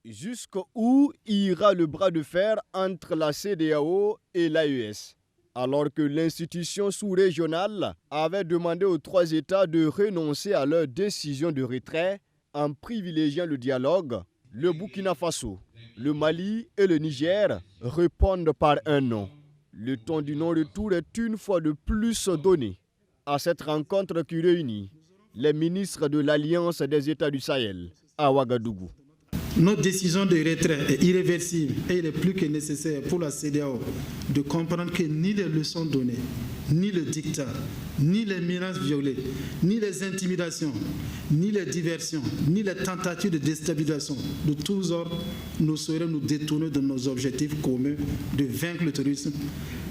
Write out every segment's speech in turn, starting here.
Jusqu'où ira le bras de fer entre la CEDEAO et l'AES? Alors que l'institution sous-régionale avait demandé aux trois États de renoncer à leur décision de retrait en privilégiant le dialogue, le Burkina Faso, le Mali et le Niger répondent par un non. Le ton du non-retour est une fois de plus donné à cette rencontre qui réunit les ministres de l'Alliance des États du Sahel à Ouagadougou. Notre décision de retrait est irréversible et il est plus que nécessaire pour la CEDEAO de comprendre que ni les leçons données, ni le dictat, ni les menaces violées, ni les intimidations, ni les diversions, ni les tentatives de déstabilisation de tous ordres ne sauraient nous détourner de nos objectifs communs de vaincre le terrorisme,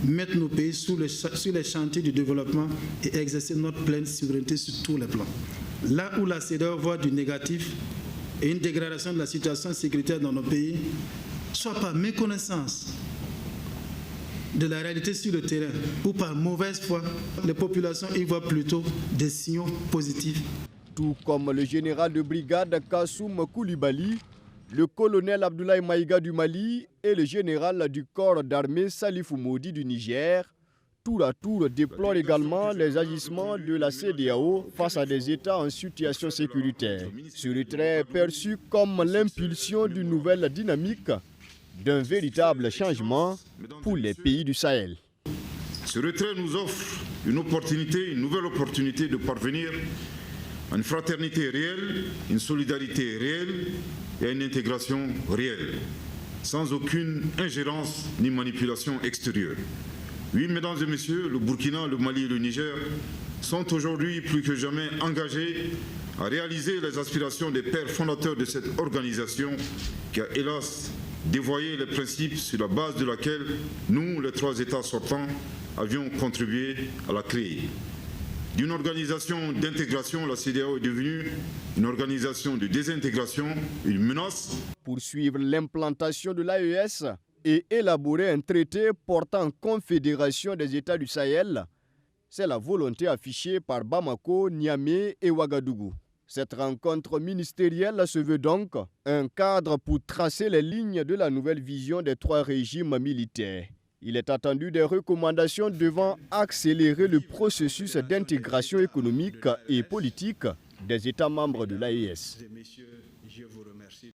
mettre nos pays sur les chantiers du développement et exercer notre pleine souveraineté sur tous les plans. Là où la CEDEAO voit du négatif, et une dégradation de la situation sécuritaire dans nos pays, soit par méconnaissance de la réalité sur le terrain ou par mauvaise foi, les populations y voient plutôt des signaux positifs. Tout comme le général de brigade Kassoum Koulibaly, le colonel Abdoulaye Maïga du Mali et le général du corps d'armée Salifou Maudi du Niger, tour à tour déplore également les agissements de la CEDEAO face à des États en situation sécuritaire. Ce retrait est perçu comme l'impulsion d'une nouvelle dynamique, d'un véritable changement pour les pays du Sahel. Ce retrait nous offre une nouvelle opportunité de parvenir à une fraternité réelle, une solidarité réelle et à une intégration réelle, sans aucune ingérence ni manipulation extérieure. Oui, mesdames et messieurs, le Burkina, le Mali et le Niger sont aujourd'hui plus que jamais engagés à réaliser les aspirations des pères fondateurs de cette organisation qui a hélas dévoyé les principes sur la base de laquelle nous, les trois États sortants, avions contribué à la créer. D'une organisation d'intégration, la CEDEAO est devenue une organisation de désintégration, une menace. Poursuivre l'implantation de l'AES et élaborer un traité portant confédération des États du Sahel, c'est la volonté affichée par Bamako, Niamey et Ouagadougou. Cette rencontre ministérielle se veut donc un cadre pour tracer les lignes de la nouvelle vision des trois régimes militaires. Il est attendu des recommandations devant accélérer le processus d'intégration économique et politique des États membres de l'AES. Messieurs, je vous remercie.